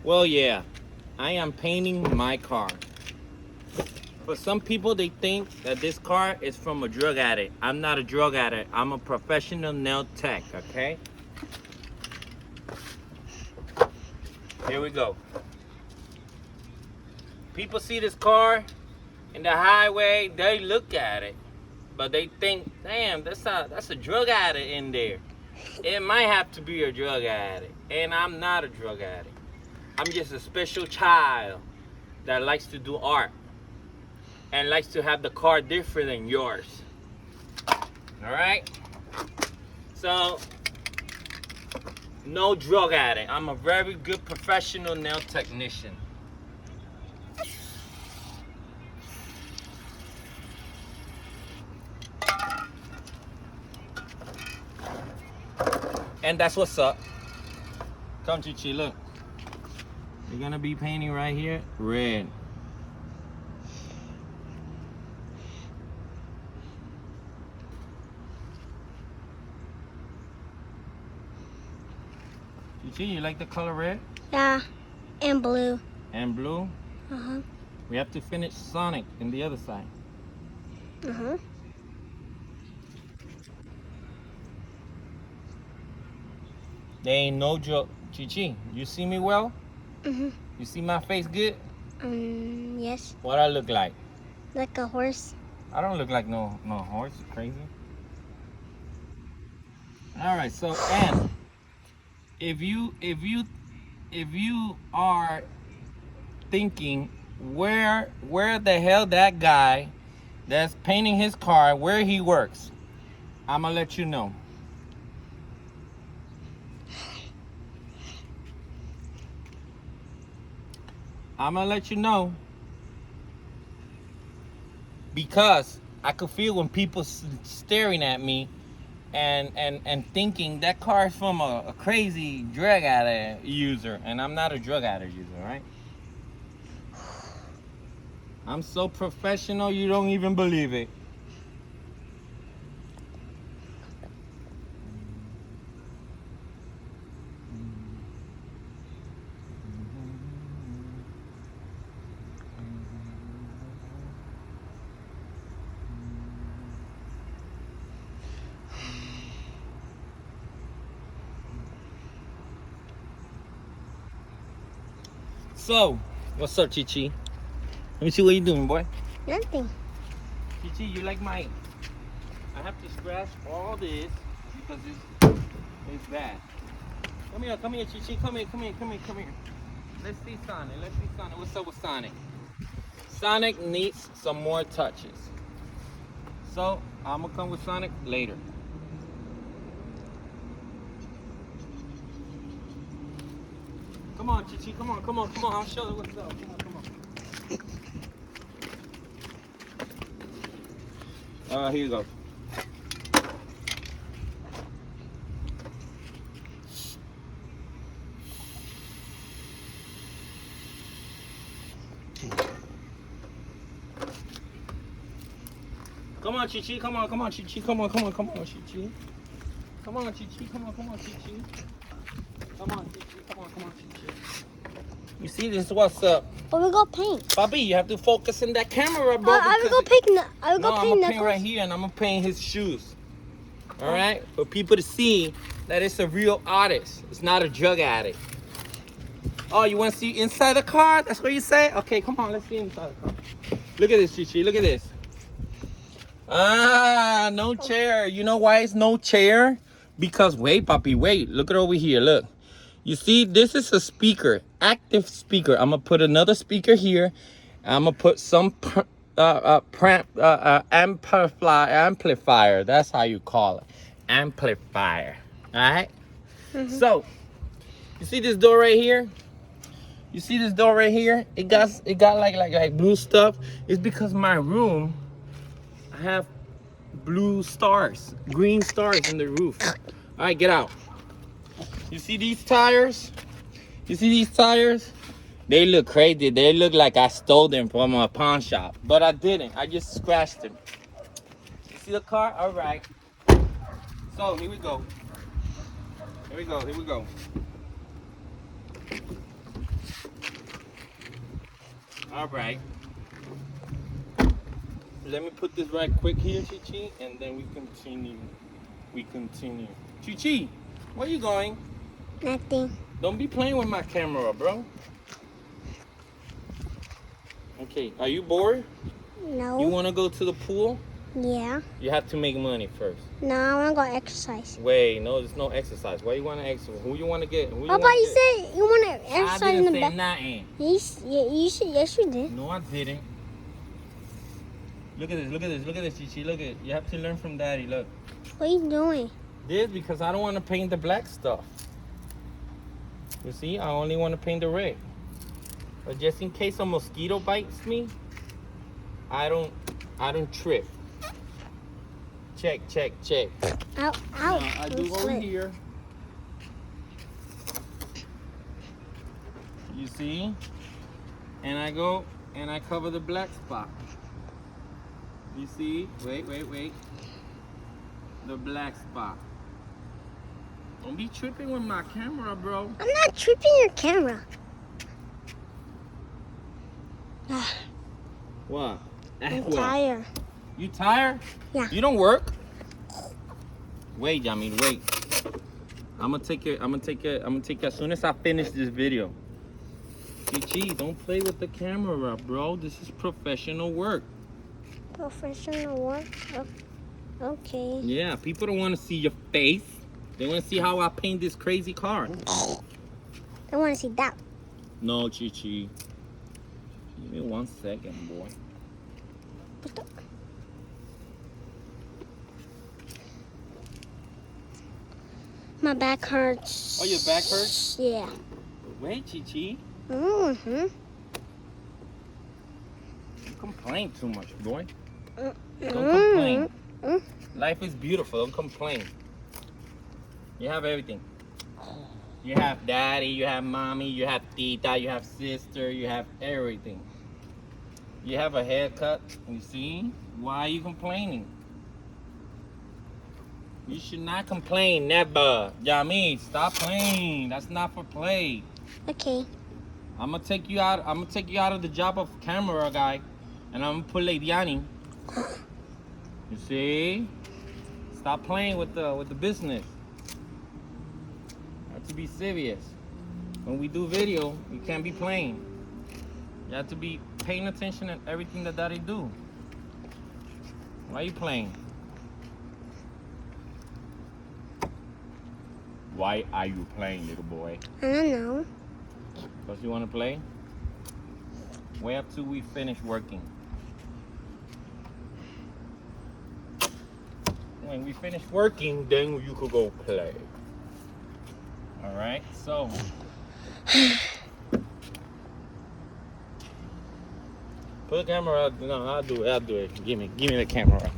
Well, yeah, I am painting my car. For some people, they think that this car is from a drug addict. I'm not a drug addict. I'm a professional nail tech, okay? Here we go. People see this car in the highway, they look at it, but they think, damn, that's a drug addict in there. It might have to be a drug addict, and I'm not a drug addict. I'm just a special child that likes to do art and likes to have the car different than yours. All right? So, no drug addict. I'm a very good professional nail technician. And that's what's up. Come, Chichi, look. You're gonna be painting right here, red. Chichi, you like the color red? Yeah, and blue. And blue? Uh-huh. We have to finish Sonic in the other side. Uh-huh. There ain't no joke. Chichi, you see me well? Mm-hmm. You see my face good? Yes. What I look like? Like a horse. I don't look like no horse. You crazy? All right. So, and if you are thinking where the hell that guy that's painting his car, where he works, I'm gonna let you know. I'm gonna let you know because I could feel when people staring at me and thinking that car is from a crazy drug addict user, and I'm not a drug addict user, right? I'm so professional, you don't even believe it. So, what's up, Chichi? Let me see what you're doing, boy. Nothing. Chichi, you like my... I have to scratch all this because it's bad. Come here, Chichi. Come here. Let's see Sonic. What's up with Sonic? Sonic needs some more touches. So, I'm gonna come with Sonic later. Come on, Chichi. Come on. I'll show you what's up. Come on. Here you go. Come on, Chichi. Come on, Chichi. Come on, Chichi. Come on, Chichi. Come on, Chichi. Come on, Chichi. You see, this is what's up. But we go paint. Bobby, you have to focus in that camera, bro. I will go paint. I will go I'm paint gonna paint right here, and I'm gonna paint his shoes. All right, for people to see that it's a real artist. It's not a drug addict. Oh, you want to see inside the car? That's what you say? Okay, come on, let's see inside the car. Look at this, Chichi. Look at this. Ah, no chair. You know why it's no chair? Because wait, Papi, wait. Look at over here. Look. You see, this is a speaker, active speaker. I'm gonna put another speaker here. I'm gonna put some amplifier. That's how you call it, amplifier. All right. So, you see this door right here? You see this door right here? It got like blue stuff. It's because my room, I have blue stars, green stars in the roof. All right, get out. You see these tires? You see these tires? They look crazy. They look like I stole them from a pawn shop. But I didn't. I just scratched them. You see the car? All right. So, here we go. All right. Let me put this right quick here, Chi-Chi, and then we continue. Chi-Chi, where you going? Nothing. Don't be playing with my camera, bro. Okay, are you bored? No. You want to go to the pool? Yeah. You have to make money first. No, I want to go exercise. Wait, no, there's no exercise. Why you want to exercise? Who you want to get? Who How about you say you want to I exercise in didn't the say back? nothing. You should. Yes, you did. No, I didn't. Look at this, look at this, look at this, Chi-Chi, look at it. You have to learn from Daddy, look. What are you doing? This because I don't want to paint the black stuff. You see, I only want to paint the red. But just in case a mosquito bites me, I don't trip. Check. Ow, ow. Now, I do over here. You see? And I go and I cover the black spot. You see? Wait. The black spot. Don't be tripping with my camera, bro. I'm not tripping your camera. What? I'm What? tired. You tired? Yeah. You don't work? Wait, Jamil, wait. I'm gonna take it as soon as I finish this video. Chi-Chi, don't play with the camera, bro. This is professional work. Professional work? Okay. Yeah, people don't want to see your face. They want to see how I paint this crazy car. I want to see that. No, Chi-Chi. Give me 1 second, boy. What the? My back hurts. Oh, your back hurts? Yeah. Wait, Chi-Chi. Mm-hmm. You complain too much, boy. Don't Mm-hmm. complain. Life is beautiful. Don't complain. You have everything. You have daddy, you have mommy, you have tita, you have sister, you have everything. You have a haircut, you see? Why are you complaining? You should not complain, never. Yami, stop playing. That's not for play. Okay. I'm gonna take you out of the job of camera guy, and I'm gonna put Ladiani. You see? Stop playing with the business. You have to be serious. When we do video, you can't be playing. You have to be paying attention at everything that Daddy do. Why are you playing? Why are you playing, little boy? I don't know. Because you want to play? Wait up till we finish working. When we finish working, then you could go play. All right, so. Put the camera out. No, I'll do it. Give me the camera.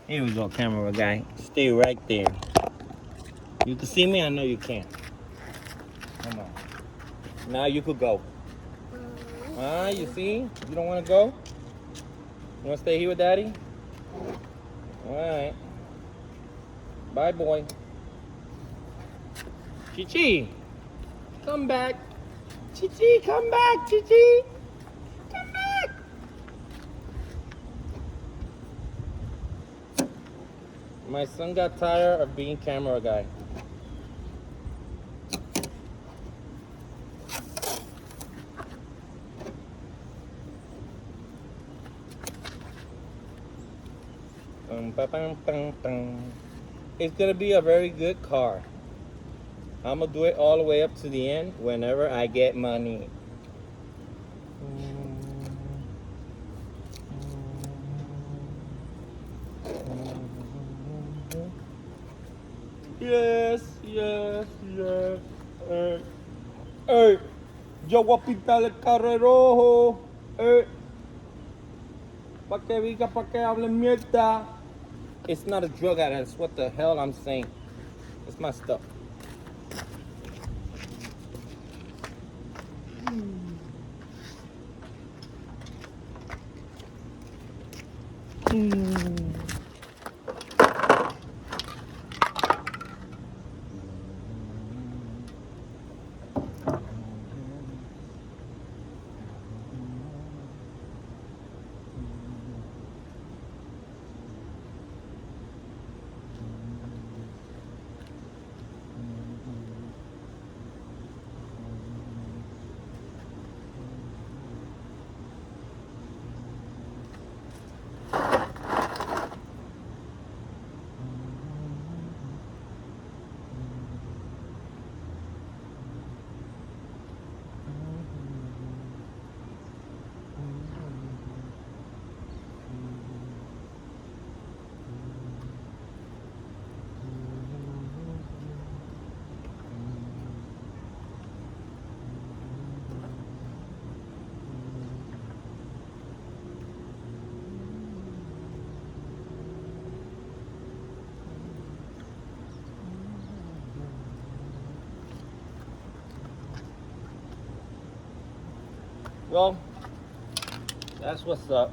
Here we go, camera guy. Stay right there. You can see me? I know you can. Come on. Now you could go. You see? You don't want to go? You want to stay here with Daddy? All right. Bye, boy. Chi-Chi, come back. Chi-Chi, come back, Chi-Chi. Come back. My son got tired of being camera guy. It's gonna be a very good car. I'm gonna do it all the way up to the end whenever I get money. Yes. Hey, yo voy a pintar el carro rojo. Pa' que diga, pa' que hable mierda. It's not a drug addict, that's what the hell I'm saying. It's my stuff. So, that's what's up.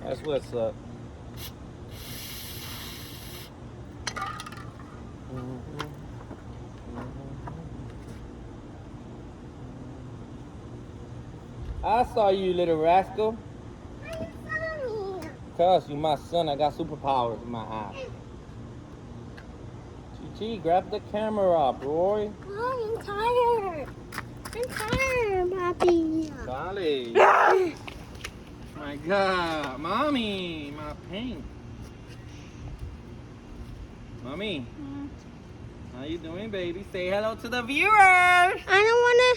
That's what's up. I saw you, little rascal. Cause you my son, I got superpowers in my eye. Gigi, grab the camera, boy. Oh, I'm tired. I'm tired, Papi. Golly. My God, mommy, my paint. Mommy, how you doing, baby? Say hello to the viewers. I don't wanna.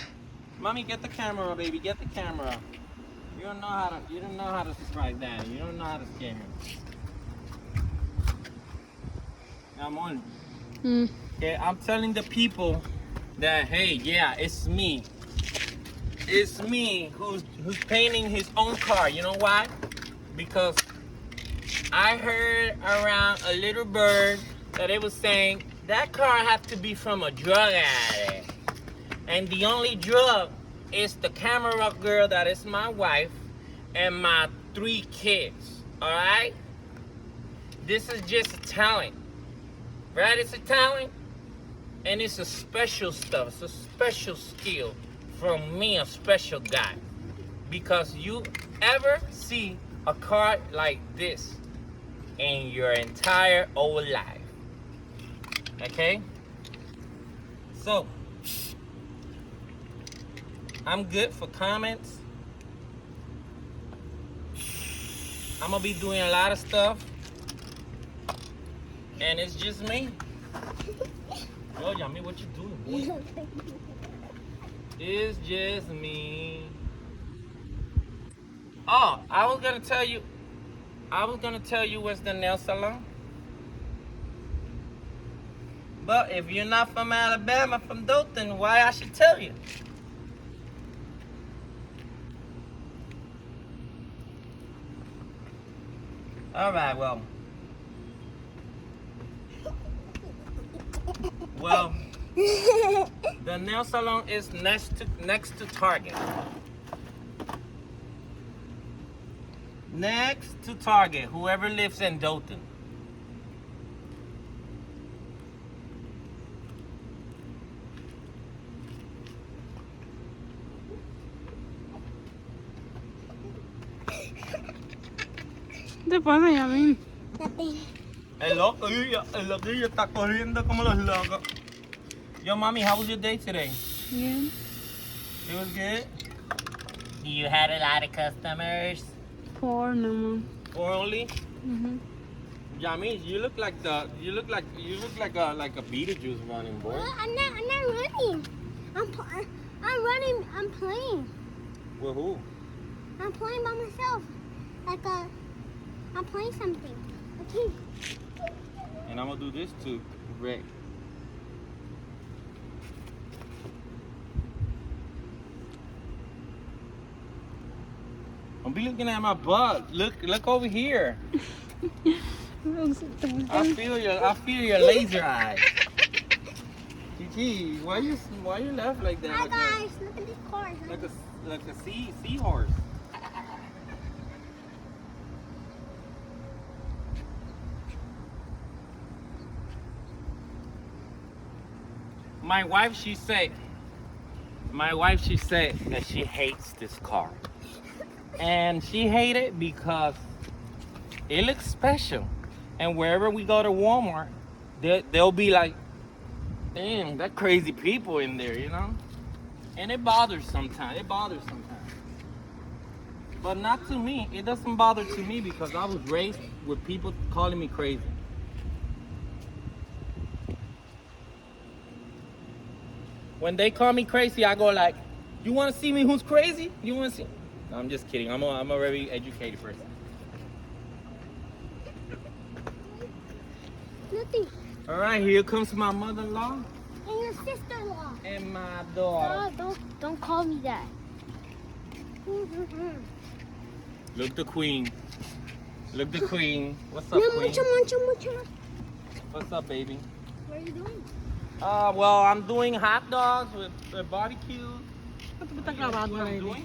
Mommy, get the camera, baby. Get the camera. You don't know how to strike that. You don't know how to scare him. Come on. Okay, I'm telling the people that hey, yeah, it's me. It's me who's painting his own car. You know why? Because I heard around a little bird that it was saying that car have to be from a drug addict. And the only drug is the camera girl that is my wife and my 3 kids. Alright? This is just a talent. Right? It's a talent. And it's a special stuff. It's a special skill from me, a special guy. Because you ever see a car like this in your entire old life. Okay? So, I'm good for comments. I'm gonna be doing a lot of stuff. And it's just me. Yo, Yummy, what you doing, boy? It's just me. Oh, I was gonna tell you where's the nail salon. But if you're not from Alabama, from Dothan, why I should tell you? All right, well, the nail salon is next to Target. Next to Target, whoever lives in Dothan. ¿Qué te pasa, Yamin? Nothing. El loquillo está corriendo como los locos. Yo, mommy, how was your day today? Bien. It was good. You had a lot of customers. 4 nomás. 4 only? Mhm. Yami, you look like a Beetlejuice running, boy. Well, I'm not running. I'm running. I'm playing. With who? I'm playing by myself. I'm playing something. Okay. And I'm gonna do this too, Rick. Don't be looking at my butt. Look over here. I feel your laser eye. Gigi, why you laugh like that? Hi guys, look at this car. Like a seahorse. My wife, she said that she hates this car. And she hates it because it looks special. And wherever we go to Walmart, they'll be like, damn, that crazy people in there, you know? And it bothers sometimes. But not to me. It doesn't bother to me because I was raised with people calling me crazy. When they call me crazy, I go like, you want to see me who's crazy? You want to see? No, I'm just kidding. I'm a very educated person. Nothing. All right, here comes my mother-in-law And your sister-in-law. and my daughter. Oh, don't call me that. Look the queen. Look the queen. What's up, No, queen? mucho. What's up, baby? What are you doing? Well, I'm doing hot dogs with barbecue tú me estás grabando, What I'm baby? doing?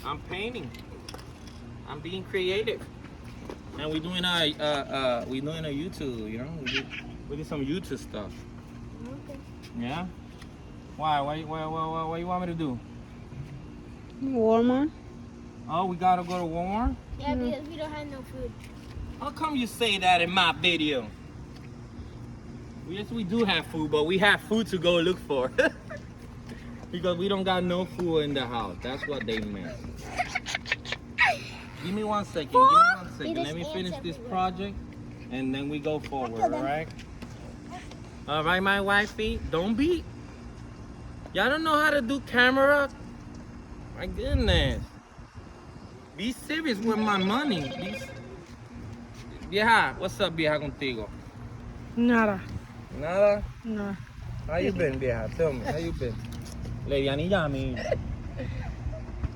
I'm painting. I'm being creative. And we're doing a YouTube, you know? We did some YouTube stuff. Okay. Yeah? Why? What you want me to do? Walmart. Oh, we gotta go to Walmart? Yeah, because we don't have no food. How come you say that in my video? Yes, we do have food, but we have food to go look for. Because we don't got no food in the house. That's what they meant. Give me 1 second. Give me 1 second. It is Let me finish ants this everywhere. project, and then we go forward. them. All right. All right, my wifey. Don't be. Y'all don't know how to do camera. My goodness. Be serious with my money. Vieja, what's up, vieja, contigo? Nada. Nada. No. How you been, vieja? Tell me, how you been? Leviani Yami.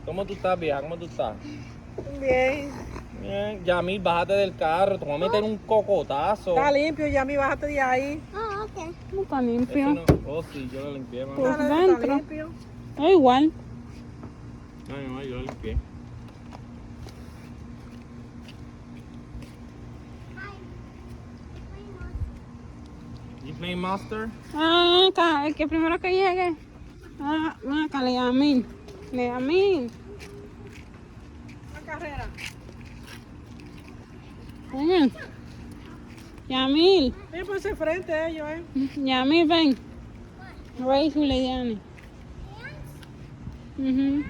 ¿Cómo tú estás, vieja? ¿Cómo tú estás? Bien. Bien. Yami, bájate del carro. Te voy a meter un cocotazo. Está limpio, ya mi bájate de ahí. Oh, okay. No está Eso limpio. no- Oh, sí, yo lo limpié, mami. Por Está dentro. limpio. Es igual. Ay, no, yo lo limpié. You playing Monster? Ah, acá, el que primero que llegue. Ah, acá, Leamil. Leamil. La carrera. Ven. Yamil. Ven por ese frente ellos, Yamil, ven. Raise Leviani. Mhm.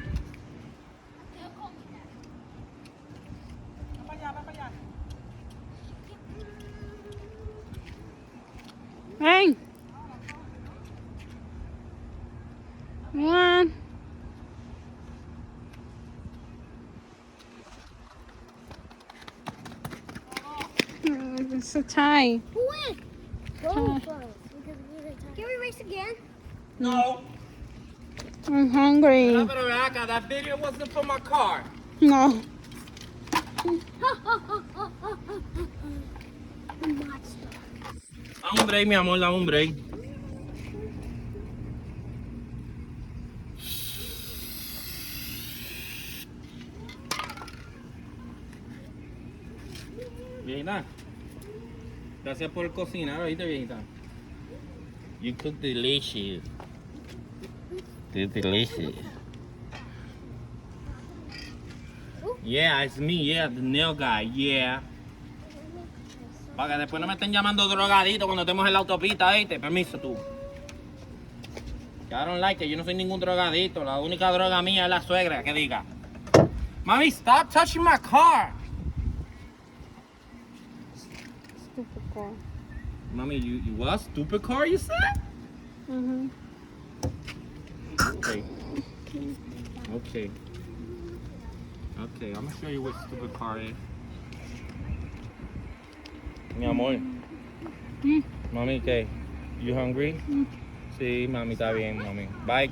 Ven para allá, ven para allá. Ven. One. It's so tight. Who win? Huh. Go for us. Because we're the top. Can we race again? No. I'm hungry. Pero ven acá, that video wasn't for my car. No. Monster. Dame un break, mi amor, dame un break. Viejita, gracias por cocinar, ¿oíste, viejita? You cook delicious. Delicious. Yeah, it's me, yeah, the nail guy, yeah. Para que después no me estén llamando drogadito cuando estemos en la autopista, ¿oíste? Permiso tú. I don't like it, yo no soy ningún drogadito. La única droga mía es la suegra, que diga. Mami, stop touching my car. Stupid car. Mami, you what? Stupid car, you said? Mhm. Okay. Okay. Okay, I'm gonna show you what stupid car is. Mi amor. Mm. Mami, ¿qué? You hungry? Sí, mami, está bien, mami. Bye.